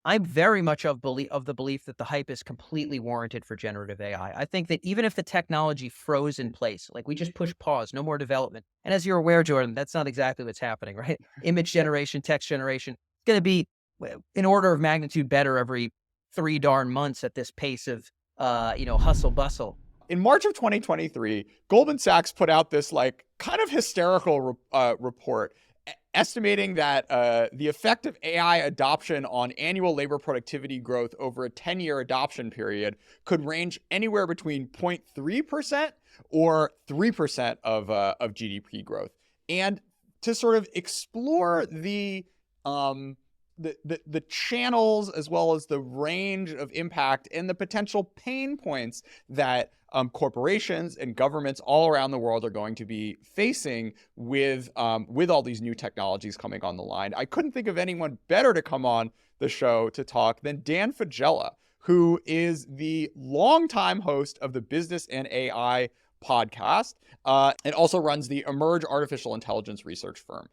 I'm very much of the belief that the hype is completely warranted for generative AI. I think that even if the technology froze in place, like we just push pause, no more development. And as you're aware, Jordan, that's not exactly what's happening, right? Image generation, text generation, it's going to be in order of magnitude better every 3 darn months at this pace of, hustle bustle. In March of 2023, Goldman Sachs put out this like kind of hysterical report estimating that the effect of AI adoption on annual labor productivity growth over a 10-year adoption period could range anywhere between 0.3% or 3% of GDP growth. And to sort of explore the channels as well as the range of impact and the potential pain points that corporations and governments all around the world are going to be facing with all these new technologies coming on the line, I couldn't think of anyone better to come on the show to talk than Dan Faggella, who is the longtime host of the Business and AI podcast and also runs the Emerge artificial intelligence research firm.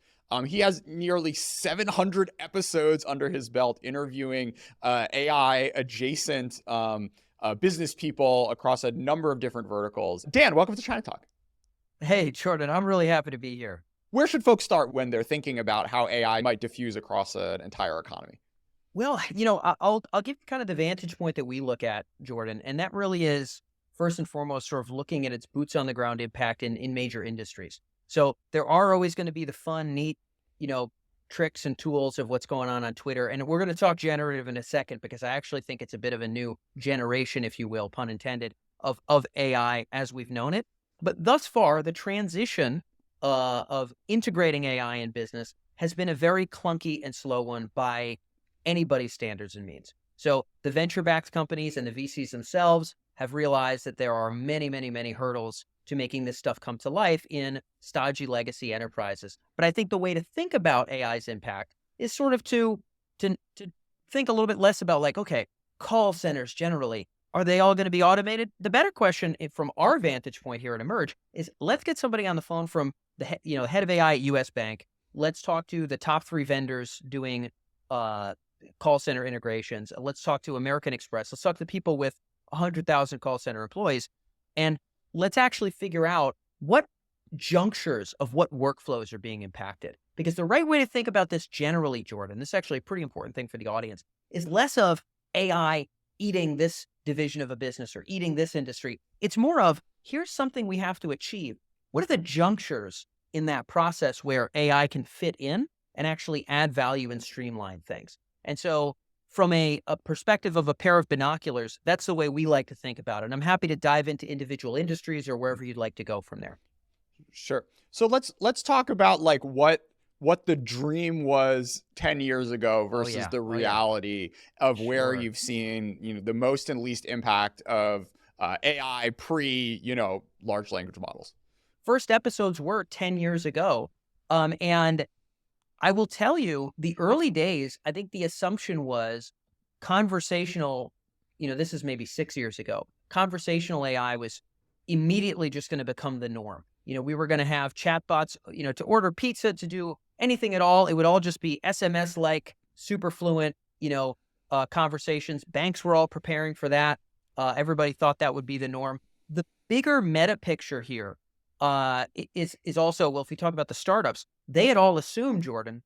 He has nearly 700 episodes under his belt interviewing AI adjacent business people across a number of different verticals. Dan, welcome to ChinaTalk. Hey, Jordan, I'm really happy to be here. Where should folks start when they're thinking about how AI might diffuse across an entire economy? Well, I'll give you kind of the vantage point that we look at, Jordan, and that really is first and foremost sort of looking at its boots on the ground impact in major industries. So there are always going to be the fun, neat, tricks and tools of what's going on Twitter. And we're going to talk generative in a second because I actually think it's a bit of a new generation, if you will, pun intended, of AI as we've known it. But thus far, the transition of integrating AI in business has been a very clunky and slow one by anybody's standards and means. So the venture-backed companies and the VCs themselves have realized that there are many, many, many hurdles to making this stuff come to life in stodgy legacy enterprises. But I think the way to think about AI's impact is sort of to think a little bit less about like, okay, call centers generally, are they all going to be automated? The better question from our vantage point here at Emerge is let's get somebody on the phone from the head of AI at US Bank. Let's talk to the top 3 vendors doing call center integrations. Let's talk to American Express. Let's talk to people with 100,000 call center employees. And let's actually figure out what junctures of what workflows are being impacted. Because the right way to think about this generally, Jordan, this is actually a pretty important thing for the audience, is less of AI eating this division of a business or eating this industry. It's more of, here's something we have to achieve. What are the junctures in that process where AI can fit in and actually add value and streamline things? And so from a perspective of a pair of binoculars, that's the way we like to think about it. And I'm happy to dive into individual industries or wherever you'd like to go from there. Sure. So let's talk about like what the dream was 10 years ago versus the reality of where you've seen, the most and least impact of AI pre, large language models. First episodes were 10 years ago. And I will tell you, the early days, I think the assumption was conversational, this is maybe 6 years ago, conversational AI was immediately just going to become the norm. We were going to have chatbots, to order pizza, to do anything at all. It would all just be SMS-like, super fluent, conversations. Banks were all preparing for that. Everybody thought that would be the norm. The bigger meta picture here is also, well, if we talk about the startups, they had all assumed, Jordan,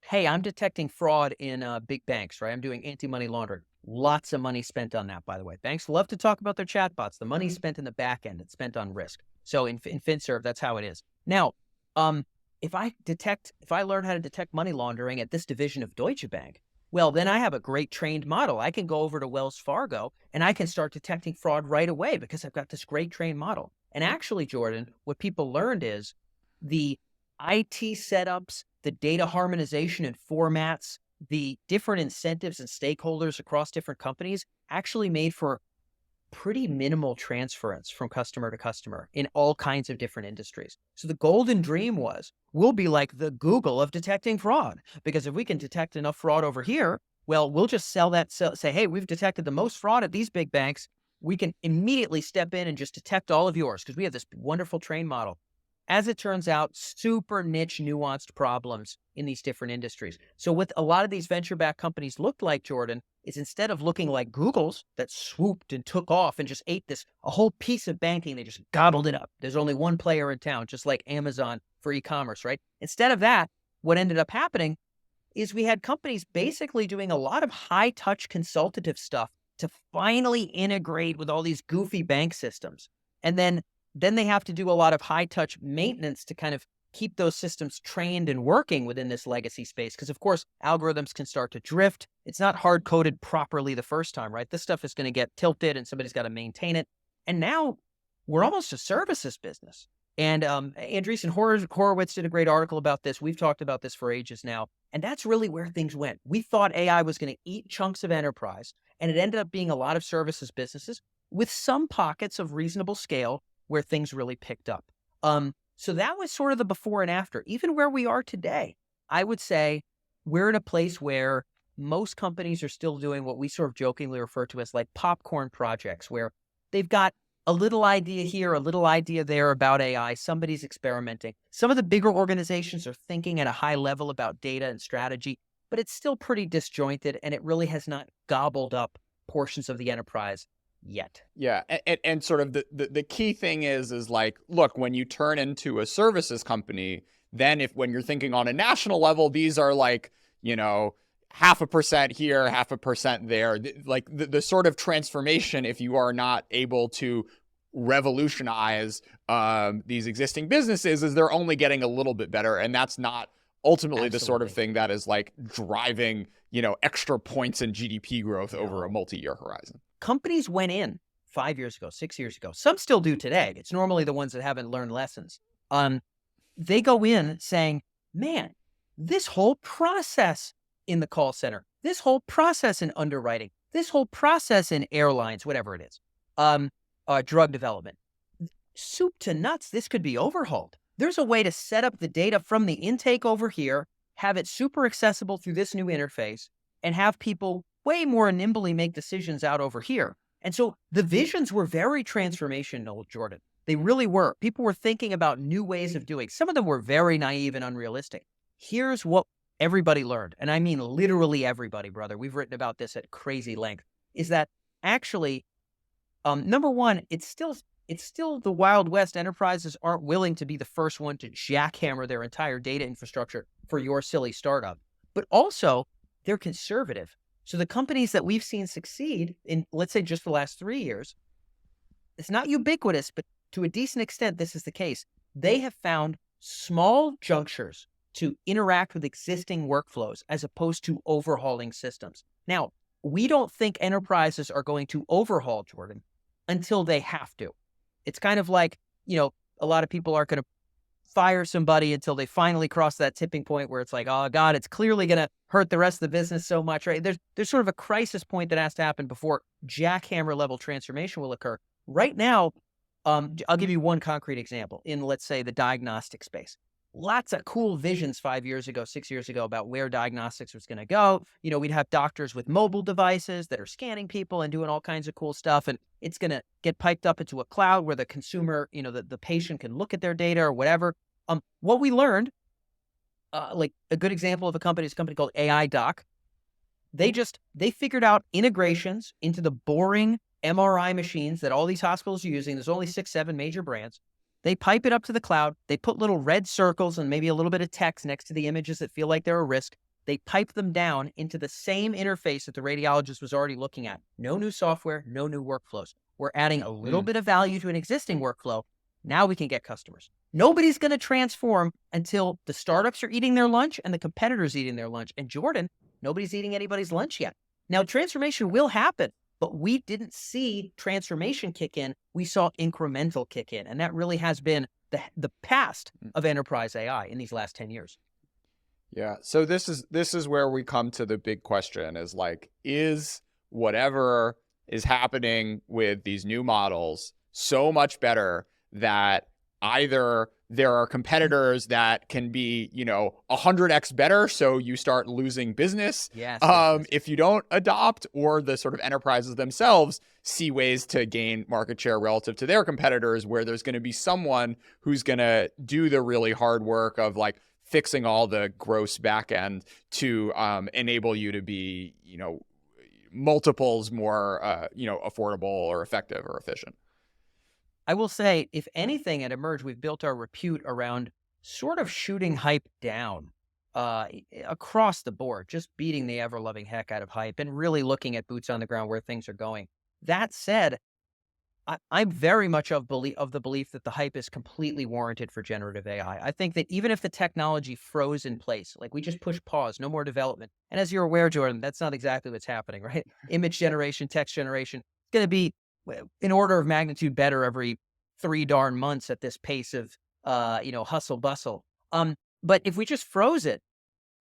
hey, I'm detecting fraud in big banks, right? I'm doing anti-money laundering. Lots of money spent on that, by the way. Banks love to talk about their chatbots. The money spent in the back end, it's spent on risk. So in FinServ, that's how it is. Now, if I learn how to detect money laundering at this division of Deutsche Bank, well, then I have a great trained model. I can go over to Wells Fargo and I can start detecting fraud right away because I've got this great trained model. And actually, Jordan, what people learned is the IT setups, the data harmonization and formats, the different incentives and stakeholders across different companies actually made for pretty minimal transference from customer to customer in all kinds of different industries. So the golden dream was, we'll be like the Google of detecting fraud, because if we can detect enough fraud over here, well, we'll just say, hey, we've detected the most fraud at these big banks. We can immediately step in and just detect all of yours because we have this wonderful trained model. as it turns out, super niche, nuanced problems in these different industries. So what a lot of these venture-backed companies looked like, Jordan, is instead of looking like Google's that swooped and took off and just ate a whole piece of banking, they just gobbled it up. There's only one player in town, just like Amazon for e-commerce, right? Instead of that, what ended up happening is we had companies basically doing a lot of high-touch consultative stuff to finally integrate with all these goofy bank systems. And then they have to do a lot of high-touch maintenance to kind of keep those systems trained and working within this legacy space. Because, of course, algorithms can start to drift. It's not hard-coded properly the first time, right? This stuff is going to get tilted, and somebody's got to maintain it. And now we're almost a services business. And Andreessen Horowitz did a great article about this. We've talked about this for ages now. And that's really where things went. We thought AI was going to eat chunks of enterprise, and it ended up being a lot of services businesses with some pockets of reasonable scale where things really picked up. So that was sort of the before and after. Even where we are today, I would say we're in a place where most companies are still doing what we sort of jokingly refer to as like popcorn projects, where they've got a little idea here, a little idea there about AI. Somebody's experimenting. Some of the bigger organizations are thinking at a high level about data and strategy, but it's still pretty disjointed, and it really has not gobbled up portions of the enterprise yet. Yeah, and sort of the key thing is like, look, when you turn into a services company, then when you're thinking on a national level, these are like, 0.5% here, 0.5% there. Like the sort of transformation, if you are not able to revolutionize these existing businesses, is they're only getting a little bit better, and that's not ultimately the sort of thing that is like driving extra points in GDP growth over a multi-year horizon. Companies went in 5 years ago, 6 years ago. Some still do today. It's normally the ones that haven't learned lessons. They go in saying, man, this whole process in the call center, this whole process in underwriting, this whole process in airlines, whatever it is, drug development, soup to nuts, this could be overhauled. There's a way to set up the data from the intake over here, have it super accessible through this new interface, and have people way more nimbly make decisions out over here. And so the visions were very transformational, Jordan. They really were. People were thinking about new ways of doing. Some of them were very naive and unrealistic. Here's what everybody learned, and I mean literally everybody, brother. We've written about this at crazy length, is that actually, number one, it's still the Wild West. Enterprises aren't willing to be the first one to jackhammer their entire data infrastructure for your silly startup. But also, they're conservative. So the companies that we've seen succeed in, let's say, just the last 3 years, it's not ubiquitous, but to a decent extent, this is the case. They have found small junctures to interact with existing workflows as opposed to overhauling systems. Now, we don't think enterprises are going to overhaul, Jordan, until they have to. It's kind of like, a lot of people aren't going to fire somebody until they finally cross that tipping point where it's like, oh God, it's clearly going to hurt the rest of the business so much, right? There's sort of a crisis point that has to happen before jackhammer level transformation will occur. Right now, I'll give you one concrete example in, let's say, the diagnostic space. Lots of cool visions 5 years ago, 6 years ago about where diagnostics was going to go. We'd have doctors with mobile devices that are scanning people and doing all kinds of cool stuff. And it's going to get piped up into a cloud where the consumer, the patient can look at their data or whatever. What we learned, like a good example of a company is a company called AI Doc. They figured out integrations into the boring MRI machines that all these hospitals are using. There's only 6, 7 major brands. They pipe it up to the cloud. They put little red circles and maybe a little bit of text next to the images that feel like they're a risk. They pipe them down into the same interface that the radiologist was already looking at. No new software, no new workflows. We're adding a little bit of value to an existing workflow. Now we can get customers. Nobody's going to transform until the startups are eating their lunch and the competitors eating their lunch. And Jordan, nobody's eating anybody's lunch yet. Now, transformation will happen. But we didn't see transformation kick in. We saw incremental kick in. And that really has been the past of enterprise AI in these last 10 years. Yeah. So this is where we come to the big question is like, is whatever is happening with these new models so much better that either there are competitors that can be, 100x better. So you start losing business Yes, yes, yes. if you don't adopt, or the sort of enterprises themselves see ways to gain market share relative to their competitors, where there's going to be someone who's going to do the really hard work of like fixing all the gross back end to enable you to be, multiples more, affordable or effective or efficient. I will say, if anything at Emerge, we've built our repute around sort of shooting hype down across the board, just beating the ever loving heck out of hype and really looking at boots on the ground where things are going. That said, I'm very much of the belief that the hype is completely warranted for generative AI. I think that even if the technology froze in place, like we just push pause, no more development. And as you're aware, Jordan, that's not exactly what's happening, right? Image generation, text generation, it's going to be in order of magnitude better every 3 darn months at this pace of, hustle bustle. But if we just froze it,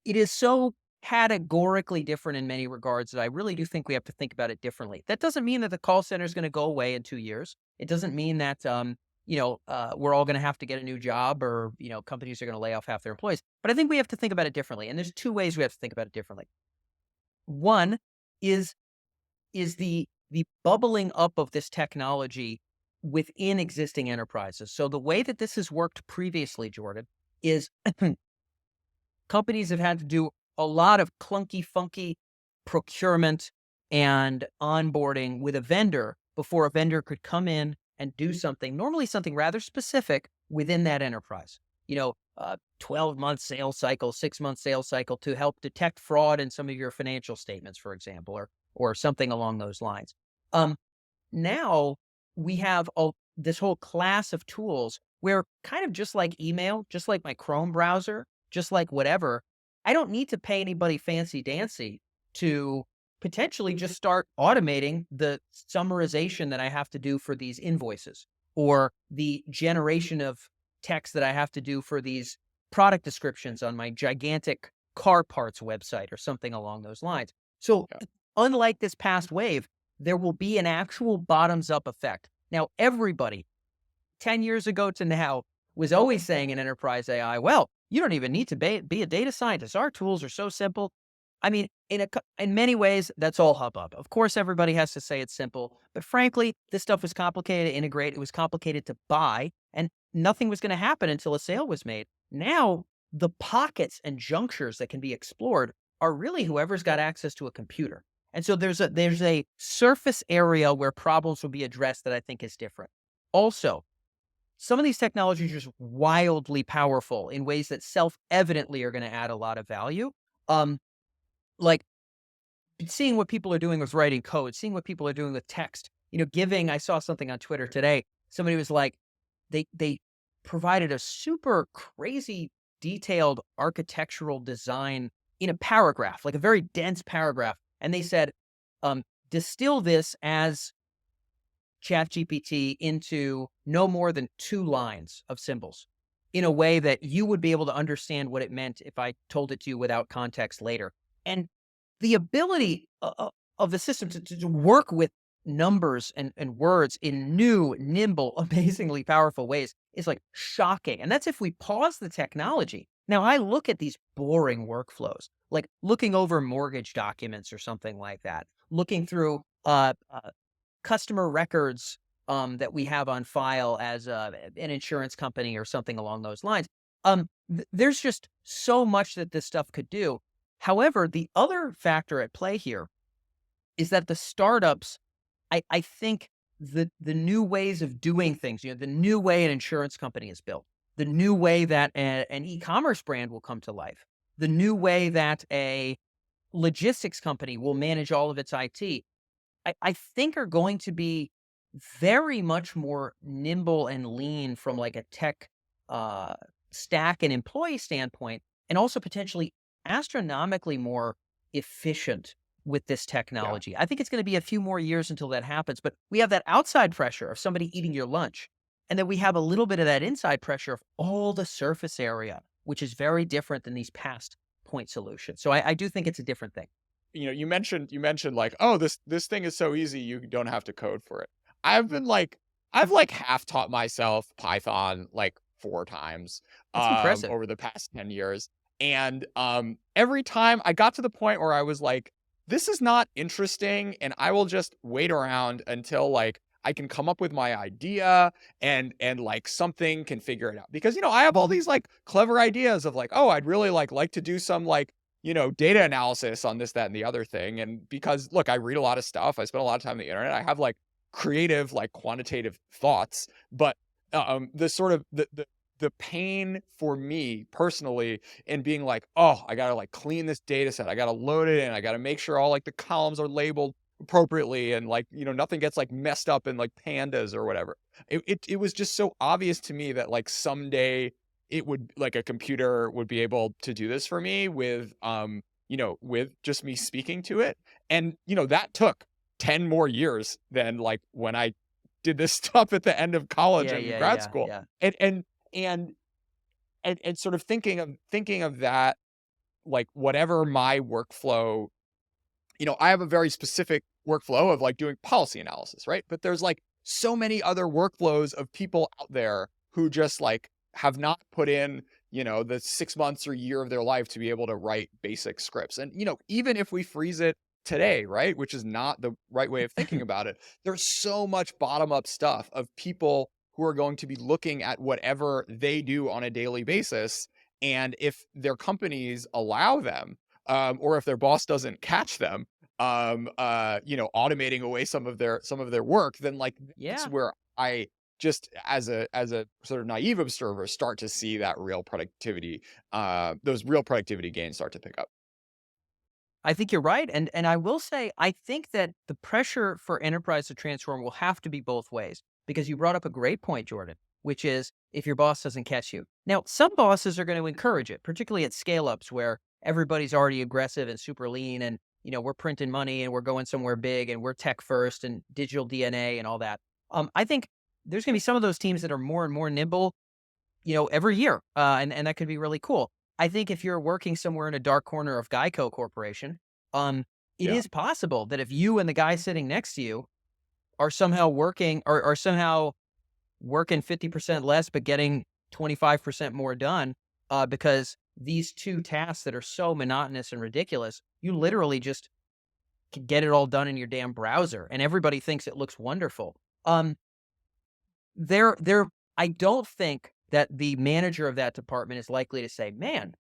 it is so categorically different in many regards that I really do think we have to think about it differently. That doesn't mean that the call center is going to go away in 2 years. It doesn't mean that we're all going to have to get a new job, or companies are going to lay off half their employees. But I think we have to think about it differently. And there's two ways we have to think about it differently. One is the bubbling up of this technology within existing enterprises. So the way that this has worked previously, Jordan, is companies have had to do a lot of clunky, funky procurement and onboarding with a vendor before a vendor could come in and do something, normally something rather specific within that enterprise. 12-month sales cycle, 6-month sales cycle to help detect fraud in some of your financial statements, for example, or something along those lines. Now we have this whole class of tools where, kind of just like email, just like my Chrome browser, just like whatever, I don't need to pay anybody fancy dancy to potentially just start automating the summarization that I have to do for these invoices, or the generation of text that I have to do for these product descriptions on my gigantic car parts website or something along those lines. So Yeah. unlike this past wave, there will be an actual bottoms up effect. Now, everybody 10 years ago to now was always saying in enterprise AI, well, you don't even need to be a data scientist. Our tools are so simple. I mean, in many ways, that's all hubbub. Of course, everybody has to say it's simple, but frankly, this stuff was complicated to integrate. It was complicated to buy, and nothing was going to happen until a sale was made. Now, the pockets and junctures that can be explored are really whoever's got access to a computer. And so there's a surface area where problems will be addressed that I think is different. Also, some of these technologies are just wildly powerful in ways that self-evidently are going to add a lot of value. Like seeing what people are doing with writing code, seeing what people are doing with text, I saw something on Twitter today. Somebody was like, they provided a super crazy detailed architectural design in a paragraph, like a very dense paragraph. And they said, distill this as ChatGPT into no more than 2 lines of symbols in a way that you would be able to understand what it meant if I told it to you without context later. And the ability of the system to work with numbers and words in new, nimble, amazingly powerful ways is like shocking. And that's if we pause the technology. Now, I look at these boring workflows, like looking over mortgage documents or something like that, looking through customer records that we have on file as an insurance company or something along those lines. There's just so much that this stuff could do. However, the other factor at play here is that the startups, I think the new ways of doing things, the new way an insurance company is built, the new way that an e-commerce brand will come to life, the new way that a logistics company will manage all of its IT, I think are going to be very much more nimble and lean from like a tech uh, stack and employee standpoint, and also potentially astronomically more efficient with this Yeah. technology. I think it's going to be a few more years until that happens, but we have that outside pressure of somebody eating your lunch. And then we have a little bit of that inside pressure of all the surface area, which is very different than these past point solutions. So I do think it's a different thing. You mentioned like, oh, this thing is so easy you don't have to code for it. I've been like, I've like half taught myself Python like 4 times That's impressive. over the past 10 years. And every time I got to the point where I was like, this is not interesting, and I will just wait around until like I can come up with my idea and like something can figure it out. Because I have all these like clever ideas of like, oh, I'd really like to do some like data analysis on this, that, and the other thing. And because look, I read a lot of stuff, I spend a lot of time on the internet, I have like creative, like quantitative thoughts, but the sort of the pain for me personally in being like, oh, I gotta like clean this data set, I gotta load it in, I gotta make sure all like the columns are labeled appropriately and like nothing gets like messed up in like pandas or whatever. It was just so obvious to me that like someday it would like a computer would be able to do this for me with with just me speaking to it. And that took 10 more years than like when I did this stuff at the end of college Yeah, and yeah, grad yeah, school. yeah. And and sort of thinking of that, like whatever my workflow, I have a very specific workflow of like doing policy analysis, right? But there's like so many other workflows of people out there who just like have not put in, the 6 months or year of their life to be able to write basic scripts. And, even if we freeze it today, right, which is not the right way of thinking about it, there's so much bottom up stuff of people who are going to be looking at whatever they do on a daily basis. And if their companies allow them, or if their boss doesn't catch them, automating away some of their work, then like that's Yeah. where I just as a sort of naive observer start to see that real productivity, those real productivity gains start to pick up. I think you're right, and I will say, I think that the pressure for enterprise to transform will have to be both ways, because you brought up a great point, Jordan, which is if your boss doesn't catch you. Now, some bosses are going to encourage it, particularly at scale-ups where everybody's already aggressive and super lean, and we're printing money and we're going somewhere big and we're tech first and digital DNA and all that. I think there's going to be some of those teams that are more and more nimble, every year, and that could be really cool. I think if you're working somewhere in a dark corner of Geico Corporation, um, it Yeah. is possible that if you and the guy sitting next to you are somehow working or are somehow working 50% less, but getting 25% more done, because these two tasks that are so monotonous and ridiculous, you literally just can get it all done in your damn browser, and everybody thinks it looks wonderful. Um, there, I don't think that the manager of that department is likely to say, "Man,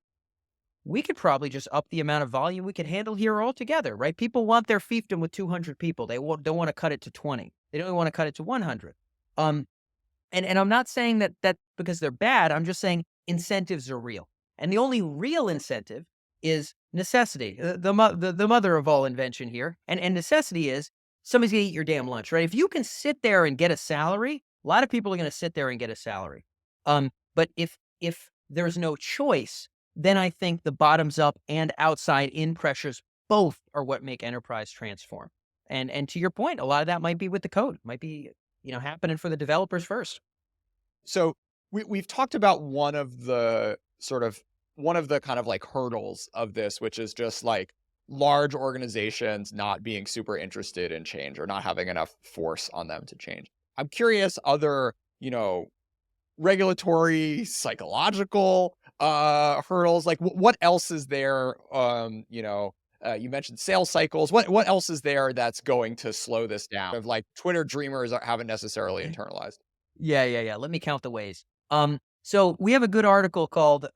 we could probably just up the amount of volume we could handle here altogether," right? People want their fiefdom with 200 people. They don't want to cut it to 20. They don't want to cut it to 100. Um, and I'm not saying that because they're bad. I'm just saying incentives are real, and the only real incentive is necessity, the mother of all invention here. And necessity is somebody's gonna eat your damn lunch, right? If you can sit there and get a salary, a lot of people are gonna sit there and get a salary. But if there's no choice, then I think the bottoms up and outside in pressures both are what make enterprise transform. And to your point, a lot of that might be with the code, might be happening for the developers first. So we've talked about one of the kind of like hurdles of this, which is just like large organizations not being super interested in change or not having enough force on them to change. I'm curious other, regulatory, psychological hurdles. Like what else is there? You mentioned sales cycles. What else is there that's going to slow this down? Of like Twitter dreamers haven't necessarily internalized. Yeah, yeah, yeah. Let me count the ways. So we have a good article called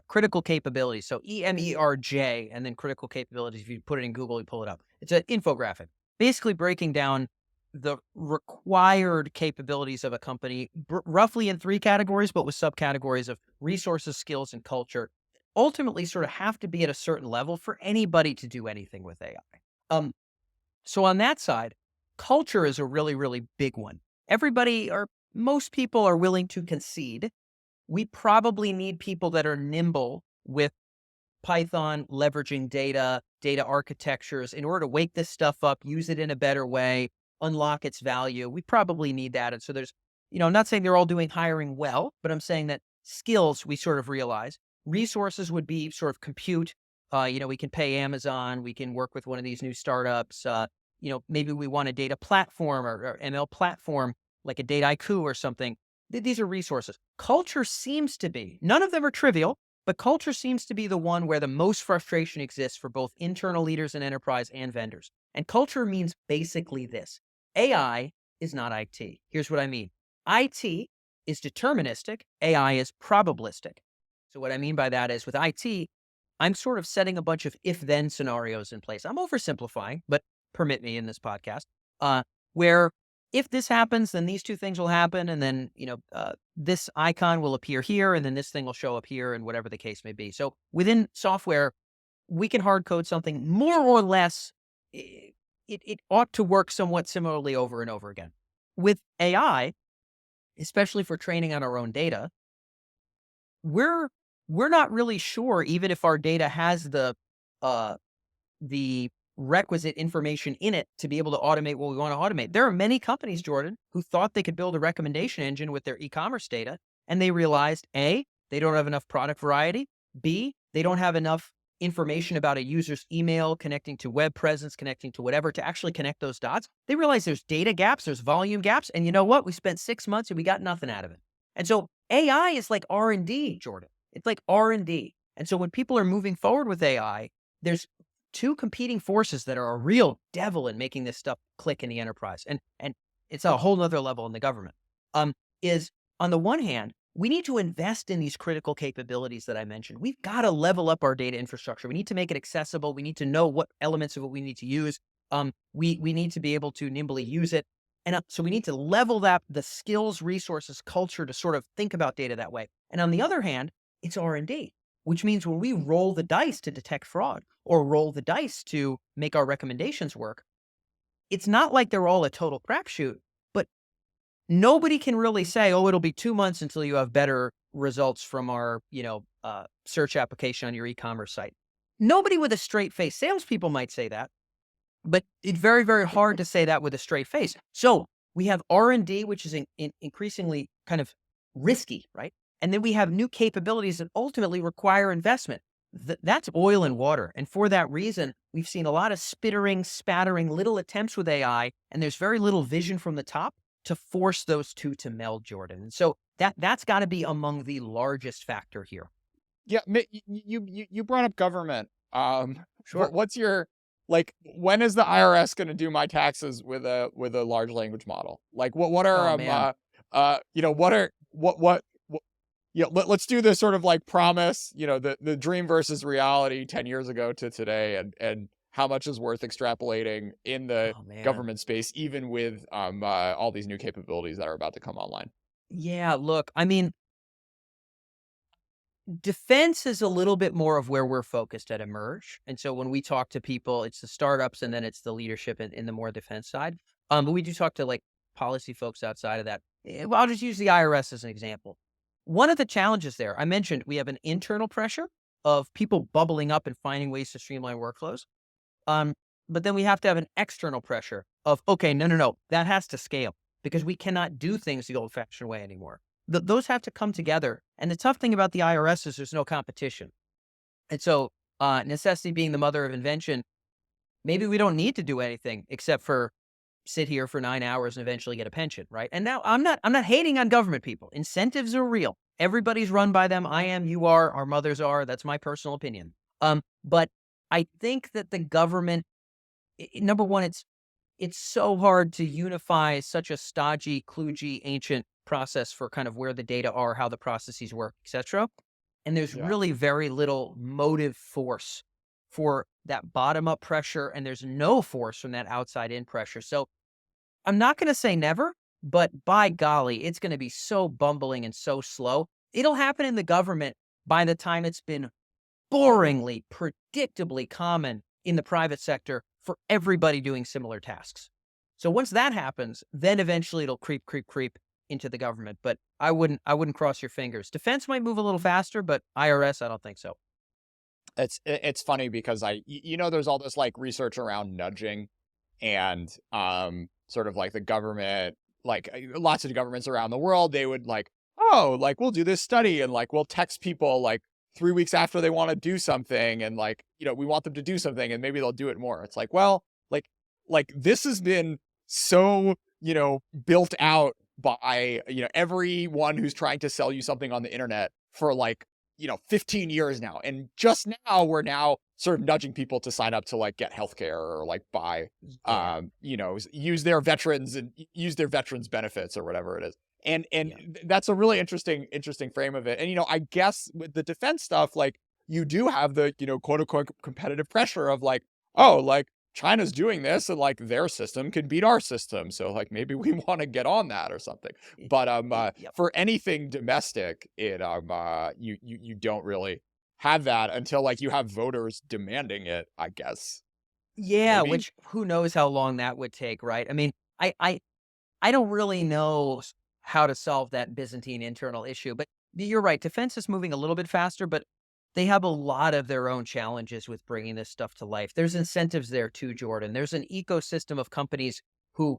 Critical Capabilities. So EMERJ and then critical capabilities. If you put it in Google, you pull it up. It's an infographic basically breaking down the required capabilities of a company roughly in three categories, but with subcategories of resources, skills, and culture. Ultimately, sort of have to be at a certain level for anybody to do anything with AI. So on that side, culture is a really, really big one. Everybody or most people are willing to concede. We probably need people that are nimble with Python, leveraging data, data architectures in order to wake this stuff up, use it in a better way, unlock its value. We probably need that. And so there's, I'm not saying they're all doing hiring well, but I'm saying that skills we sort of realize. Resources would be sort of compute. We can pay Amazon, we can work with one of these new startups. Maybe we want a data platform or ML platform like a Dataiku or something. These are resources. Culture seems to be, none of them are trivial, but culture seems to be the one where the most frustration exists for both internal leaders in enterprise and vendors. And culture means basically this: AI is not IT. Here's what I mean: IT is deterministic, AI is probabilistic. So, what I mean by that is with IT, I'm sort of setting a bunch of if then scenarios in place. I'm oversimplifying, but permit me in this podcast, where if this happens, then these two things will happen. And then, this icon will appear here, and then this thing will show up here, and whatever the case may be. So within software, we can hard code something more or less. It ought to work somewhat similarly over and over again. With AI, especially for training on our own data, we're we're not really sure, even if our data has uh, the requisite information in it to be able to automate what we want to automate. There are many companies, Jordan, who thought they could build a recommendation engine with their e-commerce data, and they realized A, they don't have enough product variety, B, they don't have enough information about a user's email connecting to web presence, connecting to whatever, to actually connect those dots. They realize there's data gaps, there's volume gaps, and you know what? We spent 6 months and we got nothing out of it. And so AI is like R&D, Jordan. It's like R&D. And so when people are moving forward with AI, there's two competing forces that are a real devil in making this stuff click in the enterprise. And it's a whole nother level in the government. Is on the one hand, we need to invest in these critical capabilities that I mentioned. We've got to level up our data infrastructure. We need to make it accessible. We need to know what elements of it we need to use. We need to be able to nimbly use it. And so we need to level that the skills, resources, culture to sort of think about data that way. And on the other hand, it's R&D, which means when we roll the dice to detect fraud or roll the dice to make our recommendations work, it's not like they're all a total crapshoot, but nobody can really say, oh, it'll be 2 months until you have better results from our, search application on your e-commerce site. Nobody with a straight face. Salespeople might say that, but it's very, very hard to say that with a straight face. So we have R&D, which is increasingly kind of risky, right? And then we have new capabilities that ultimately require investment. That's oil and water. And for that reason, we've seen a lot of spittering, spattering, little attempts with AI, and there's very little vision from the top to force those two to meld, Jordan. And so that's got to be among the largest factor here. Yeah, you brought up government. Sure. What's your, like, when is the IRS going to do my taxes with a large language model? Like, what are Oh man. what let's do this sort of like promise, the dream versus reality 10 years ago to today, and how much is worth extrapolating in the Oh man. government space, even with all these new capabilities that are about to come online. Yeah, look, I mean, defense is a little bit more of where we're focused at Emerge. And so when we talk to people, it's the startups and then it's the leadership in the more defense side. But we do talk to like policy folks outside of that. Well, I'll just use the IRS as an example. One of the challenges there, I mentioned we have an internal pressure of people bubbling up and finding ways to streamline workflows. Um, but then we have to have an external pressure of, okay, no, that has to scale because we cannot do things the old fashioned way anymore. Those have to come together. And the tough thing about the IRS is there's no competition. And so, necessity being the mother of invention, maybe we don't need to do anything except for sit here for 9 hours and eventually get a pension, right? And now I'm not hating on government people. Incentives are real. Everybody's run by them. I am, you are, our mothers are. That's my personal opinion. But I think that the government, number one, it's so hard to unify such a stodgy, kludgy, ancient process for kind of where the data are, how the processes work, etc. And there's Yeah. really very little motive force for that bottom up pressure, and there's no force from that outside in pressure. So I'm not going to say never, but by golly, it's going to be so bumbling and so slow. It'll happen in the government by the time it's been boringly, predictably common in the private sector for everybody doing similar tasks. So once that happens, then eventually it'll creep into the government. But I wouldn't cross your fingers. Defense might move a little faster, but IRS, I don't think so. It's funny because there's all this like research around nudging, and sort of like the government, like lots of governments around the world, they would like, oh, like we'll do this study, and like we'll text people like 3 weeks after they want to do something, and like, we want them to do something, and maybe they'll do it more. It's like, well, like this has been so, built out by, everyone who's trying to sell you something on the internet for like, 15 years now. And just now we're now sort of nudging people to sign up to like get healthcare or like buy, Yeah. use their veterans and use their veterans benefits or whatever it is. And Yeah. that's a really interesting frame of it. And I guess with the defense stuff, like you do have the, quote unquote competitive pressure of like, oh, like China's doing this and like their system can beat our system. So like maybe we want to get on that or something. But Yep. for anything domestic, you don't really have that until like you have voters demanding it, I guess. Yeah, Maybe. which who knows how long that would take, right? I mean, I don't really know how to solve that Byzantine internal issue, but you're right. Defense is moving a little bit faster, but they have a lot of their own challenges with bringing this stuff to life. There's incentives there too, Jordan. There's an ecosystem of companies who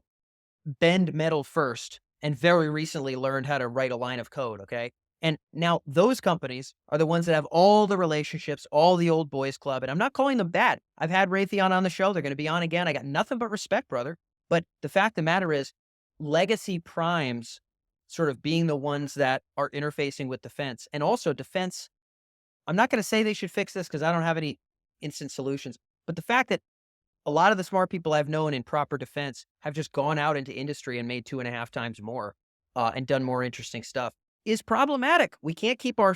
bend metal first and very recently learned how to write a line of code. Okay. And now those companies are the ones that have all the relationships, all the old boys club. And I'm not calling them bad. I've had Raytheon on the show. They're going to be on again. I got nothing but respect, brother. But the fact of the matter is, legacy primes sort of being the ones that are interfacing with defense. And also defense, I'm not going to say they should fix this because I don't have any instant solutions. But the fact that a lot of the smart people I've known in proper defense have just gone out into industry and made 2.5 times more and done more interesting stuff is problematic. We can't keep our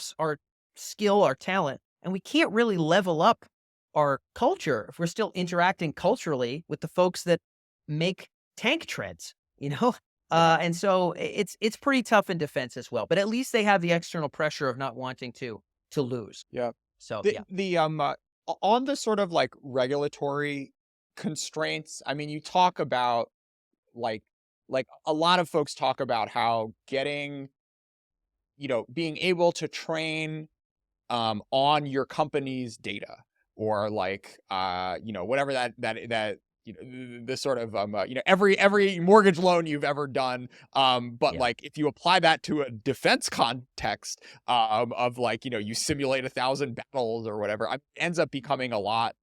skill, our talent, and we can't really level up our culture if we're still interacting culturally with the folks that make tank treads, you know? Yeah. And so it's pretty tough in defense as well. But at least they have the external pressure of not wanting to lose. Yeah. So The yeah, the on the sort of like regulatory constraints, I mean, you talk about like a lot of folks talk about how getting, being able to train on your company's data or like whatever that the sort of every mortgage loan you've ever done, but yeah, like if you apply that to a defense context, of like you simulate 1,000 battles or whatever, ends up becoming a lot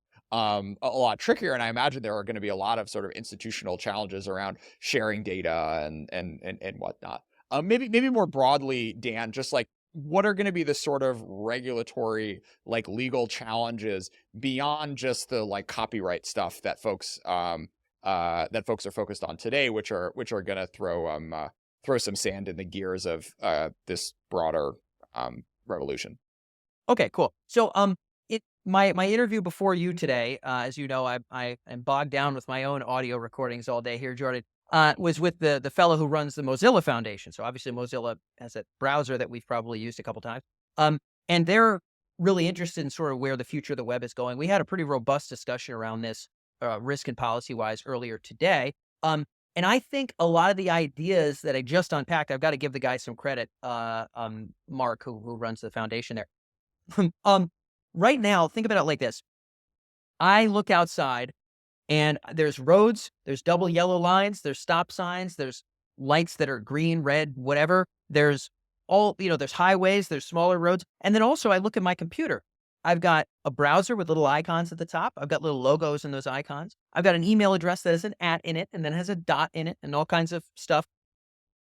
trickier. And I imagine there are going to be a lot of sort of institutional challenges around sharing data and whatnot. Maybe more broadly, Dan, just like what are going to be the sort of regulatory, like legal challenges beyond just the like copyright stuff that folks are focused on today, which are going to throw some sand in the gears of this broader revolution. okay, cool. So, my interview before you today, as you know, I am bogged down with my own audio recordings all day here, Jordan. Was with the fellow who runs the Mozilla Foundation. So obviously Mozilla has a browser that we've probably used a couple times. And they're really interested in sort of where the future of the web is going. We had a pretty robust discussion around this, risk and policy wise earlier today. And I think a lot of the ideas that I just unpacked, I've got to give the guy some credit, Mark, who runs the foundation there. um, right now, think about it like this. I look outside and there's roads, there's double yellow lines, there's stop signs, there's lights that are green, red, whatever. There's there's highways, there's smaller roads. And then also I look at my computer. I've got a browser with little icons at the top. I've got little logos in those icons. I've got an email address that has an @ in it and then has a dot in it and all kinds of stuff.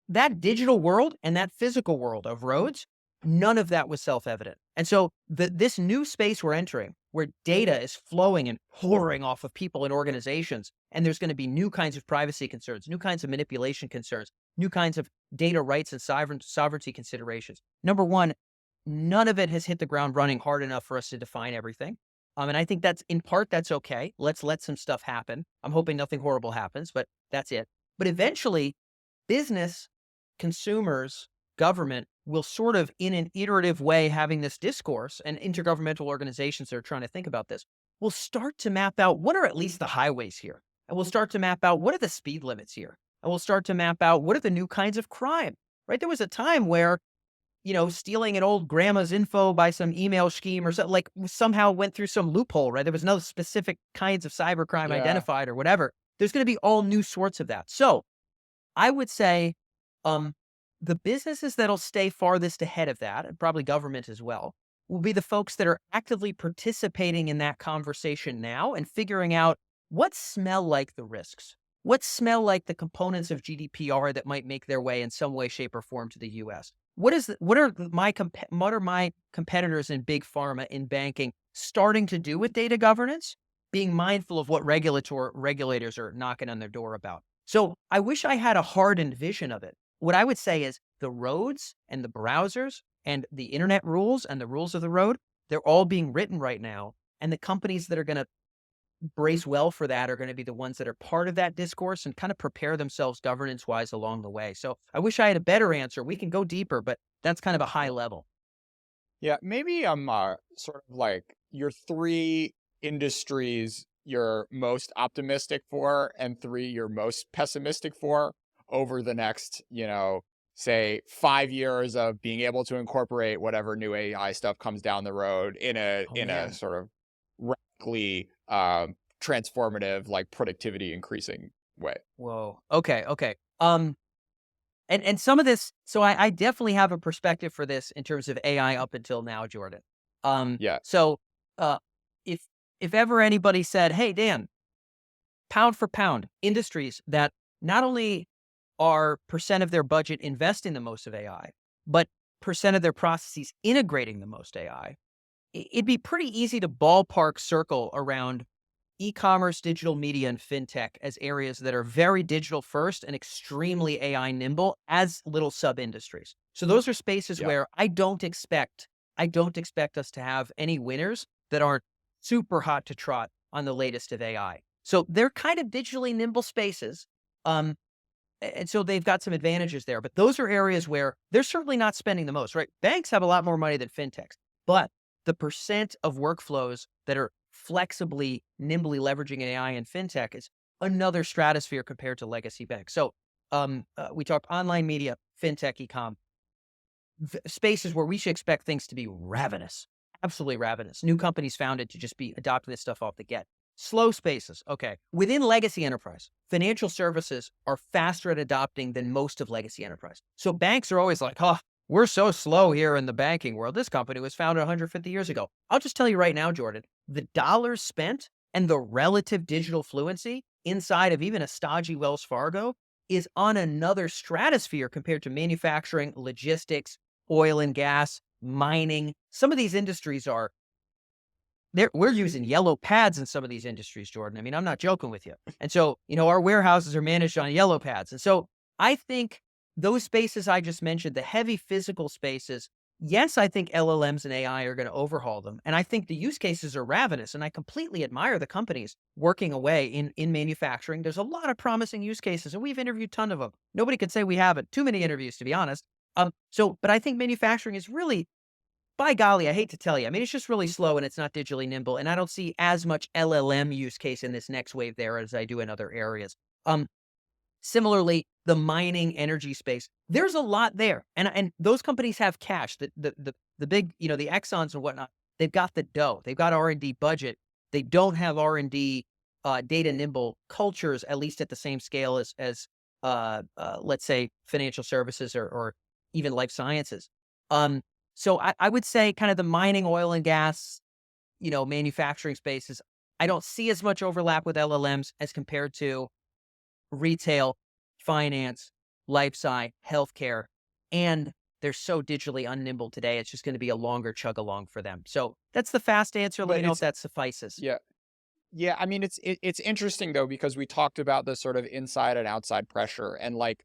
That digital world and that physical world of roads, none of that was self-evident. And so this new space we're entering, where data is flowing and pouring off of people and organizations, and there's going to be new kinds of privacy concerns, new kinds of manipulation concerns, new kinds of data rights and sovereignty considerations. Number one, none of it has hit the ground running hard enough for us to define everything. And I think that's in part, that's okay. Let's let some stuff happen. I'm hoping nothing horrible happens, but that's it. But eventually, business, consumers, government will sort of in an iterative way having this discourse, and intergovernmental organizations that are trying to think about this will start to map out what are at least the highways here. And we'll start to map out what are the speed limits here. And we'll start to map out what are the new kinds of crime, right? There was a time where, stealing an old grandma's info by some email scheme or something like somehow went through some loophole, right? There was no specific kinds of cybercrime Yeah. identified or whatever. There's going to be all new sorts of that. So I would say, um, the businesses that'll stay farthest ahead of that, and probably government as well, will be the folks that are actively participating in that conversation now and figuring out what smell like the risks. what smell like the components of GDPR that might make their way in some way, shape, or form to the US? What are my competitors in big pharma, in banking, starting to do with data governance? Being mindful of what regulators are knocking on their door about. So I wish I had a hardened vision of it. What I would say is the roads and the browsers and the internet rules and the rules of the road, they're all being written right now. And the companies that are going to brace well for that are going to be the ones that are part of that discourse and kind of prepare themselves governance wise along the way. So I wish I had a better answer. We can go deeper, but that's kind of a high level. Yeah, maybe sort of like your three industries you're most optimistic for and three you're most pessimistic for over the next, say 5 years of being able to incorporate whatever new AI stuff comes down the road in a Oh, in a man. sort of radically transformative, like productivity increasing way. Whoa. Okay. Okay. And some of this, so I definitely have a perspective for this in terms of AI up until now, Jordan. Yeah. So uh, if if ever anybody said, "Hey, Dan, pound for pound, industries that not only are percent of their budget investing the most of AI, but percent of their processes integrating the most AI," it'd be pretty easy to ballpark circle around e-commerce, digital media, and fintech as areas that are very digital first and extremely AI nimble as little sub-industries. So those are spaces Yeah. where I don't expect us to have any winners that aren't super hot to trot on the latest of AI. So they're kind of digitally nimble spaces. Um, and so they've got some advantages there, but those are areas where they're certainly not spending the most, right? Banks have a lot more money than fintechs, but the percent of workflows that are flexibly, nimbly leveraging AI and fintech is another stratosphere compared to legacy banks. So we talk online media, fintech, ecom, spaces where we should expect things to be ravenous, absolutely ravenous. New companies founded to just be adopting this stuff off the get. Slow spaces. Okay. Within legacy enterprise, financial services are faster at adopting than most of legacy enterprise. So banks are always like, oh, we're so slow here in the banking world. This company was founded 150 years ago. I'll just tell you right now, Jordan, the dollars spent and the relative digital fluency inside of even a stodgy Wells Fargo is on another stratosphere compared to manufacturing, logistics, oil and gas, mining. Some of these industries are we're using yellow pads in some of these industries, Jordan. I mean, I'm not joking with you. And so, our warehouses are managed on yellow pads. And so I think those spaces I just mentioned, the heavy physical spaces, yes, I think LLMs and AI are going to overhaul them. And I think the use cases are ravenous. And I completely admire the companies working away in manufacturing. There's a lot of promising use cases, and we've interviewed a ton of them. Nobody could say we haven't. Too many interviews, to be honest. But I think manufacturing is really, by golly, I hate to tell you. I mean, it's just really slow and it's not digitally nimble. And I don't see as much LLM use case in this next wave there as I do in other areas. Um, Similarly, the mining energy space, there's a lot there. And those companies have cash. The big, the Exxons and whatnot, they've got the dough. They've got R&D budget. They don't have R&D data nimble cultures, at least at the same scale as let's say financial services or even life sciences. Um, so I would say kind of the mining, oil and gas, manufacturing spaces, I don't see as much overlap with LLMs as compared to retail, finance, life sci, healthcare, and they're so digitally unnimble today. It's just going to be a longer chug along for them. So that's the fast answer. Let me But know if it's that suffices. yeah. Yeah, I mean, it's interesting though because we talked about the sort of inside and outside pressure, and like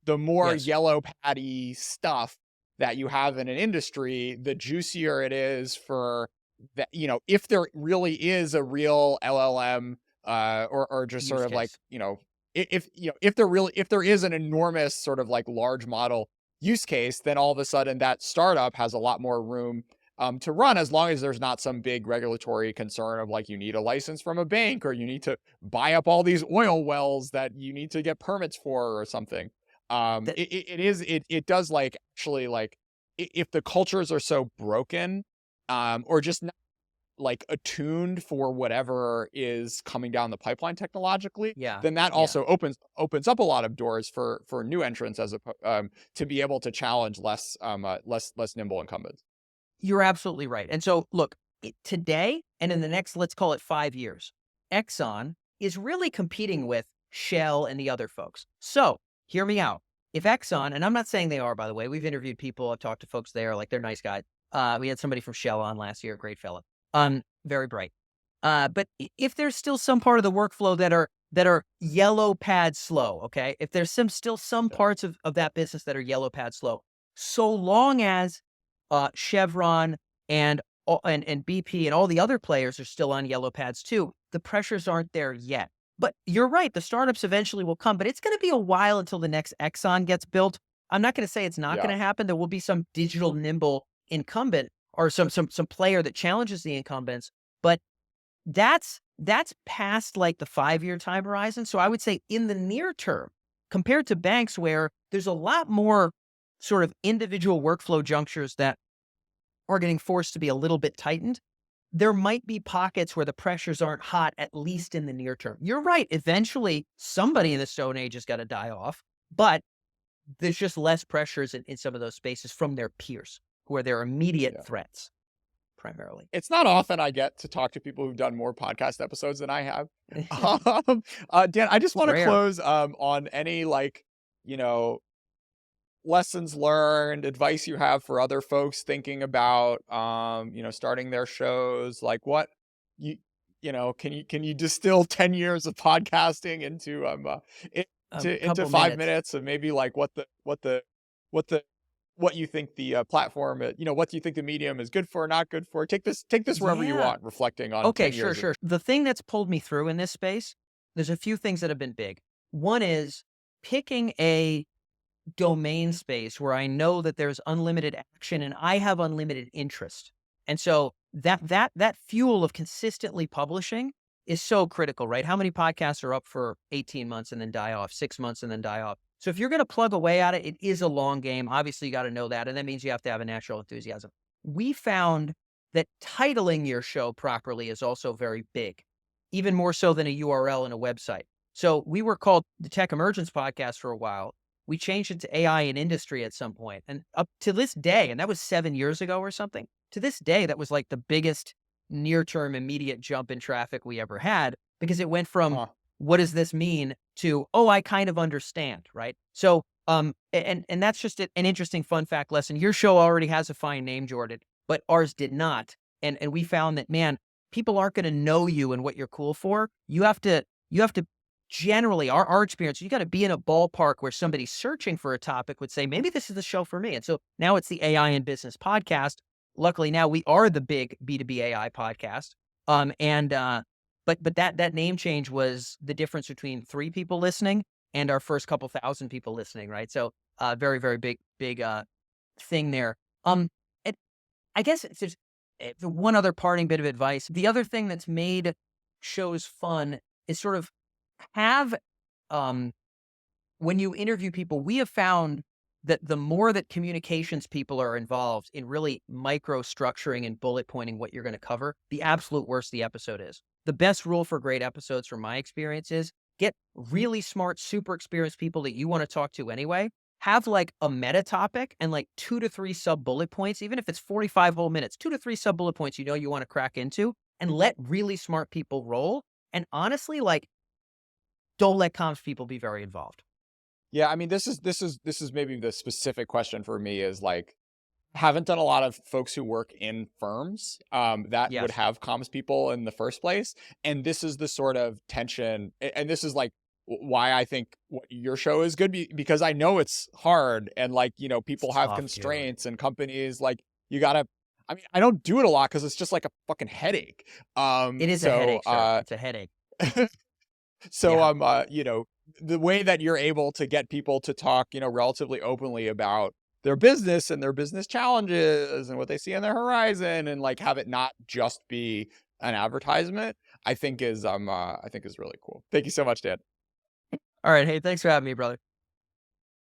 the more Yes. yellow patty stuff that you have in an industry, the juicier it is for that. If there really is a real LLM, or just sort Use of like case. if there is an enormous sort of like large model use case, then all of a sudden that startup has a lot more room to run, as long as there's not some big regulatory concern of like you need a license from a bank or you need to buy up all these oil wells that you need to get permits for or something. That It does like actually like if the cultures are so broken, or just not like attuned for whatever is coming down the pipeline technologically, yeah. then that Yeah. also opens up a lot of doors for new entrants to be able to challenge less nimble incumbents. You're absolutely right. And so, look, today and in the next, let's call it 5 years, Exxon is really competing with Shell, and the other folks. So hear me out. If Exxon, and I'm not saying they are, by the way, we've interviewed people, I've talked to folks there, like they're nice guys. We had somebody from Shell on last year, great fella, very bright. But if there's still some part of the workflow that are yellow pad slow, okay, if there's still some Yeah. parts of that business that are yellow pad slow, so long as Chevron and and BP and all the other players are still on yellow pads too, the pressures aren't there yet. But you're right, the startups eventually will come, but it's going to be a while until the next Exxon gets built. I'm not going to say it's not going Yeah. to happen. There will be some digital nimble incumbent or some player that challenges the incumbents, but that's past like the 5-year time horizon. So I would say in the near term, compared to banks where there's a lot more sort of individual workflow junctures that are getting forced to be a little bit tightened, there might be pockets where the pressures aren't hot, at least in the near term. You're right. Eventually, somebody in the Stone Age has got to die off, but there's just less pressures in some of those spaces from their peers who are their immediate Yeah. threats, primarily. It's not often I get to talk to people who've done more podcast episodes than I have. Dan, I just It's want to rare. close on any like, you know, lessons learned, advice you have for other folks thinking about starting their shows. Like what you can you distill 10 years of podcasting A into couple 5 minutes. minutes of maybe like what the what you think the platform, what do you think the medium is good for or not good for? Take this wherever you Yeah. want, reflecting on Okay, 10 sure, years of. sure. The thing that's pulled me through in this space, there's a few things that have been big. One is picking a domain space where I know that there's unlimited action and I have unlimited interest. And so that fuel of consistently publishing is so critical, right? How many podcasts are up for 18 months and then die off, 6 months and then die off? So if you're going to plug away at it, it is a long game. Obviously, you got to know that, and that means you have to have a natural enthusiasm. We found that titling your show properly is also very big, even more so than a URL and a website. So we were called the Tech Emergence Podcast for a while. We changed it to AI in industry at some point, and up to this day, and that was 7 years ago or something. To this day, that was like the biggest near-term immediate jump in traffic we ever had because it went from Huh. what does this mean to, oh, I kind of understand, right? So, and that's just an interesting fun fact lesson. Your show already has a fine name, Jordan, but ours did not. And we found that, man, people aren't going to know you and what you're cool for. You have to generally, our experience, you got to be in a ballpark where somebody searching for a topic would say, maybe this is the show for me. And so now it's the AI in Business podcast. Luckily, now we are the big B2B AI podcast. But that name change was the difference between 3 people listening and our first couple thousand people listening, right? So, very, very big thing there. And I guess it's just the one other parting bit of advice. The other thing that's made shows fun is sort of have, um, when you interview people, we have found that the more that communications people are involved in really micro structuring and bullet pointing what you're going to cover, the absolute worse the episode is. The best rule for great episodes, from my experience, is get really smart, super experienced people that you want to talk to anyway. Have like a meta topic and like 2 to 3 sub bullet points, even if it's 45 whole minutes, 2 to 3 sub bullet points you want to crack into, and let really smart people roll. And honestly, like, don't let comms people be very involved. Yeah, I mean, this is maybe the specific question for me is like, haven't done a lot of folks who work in firms that would Yes. have comms people in the first place, and this is the sort of tension, and this is like why I think your show is good because I know it's hard, and like It's people have tough, dude. constraints, and companies like you gotta. I mean, I don't do it a lot because it's just like a fucking headache. It is a So headache, sir. It's a headache. So Yeah. the way that you're able to get people to talk, relatively openly about their business and their business challenges and what they see on their horizon and like have it not just be an advertisement, I think is really cool. Thank you so much, Dan. All right. Hey, thanks for having me, brother.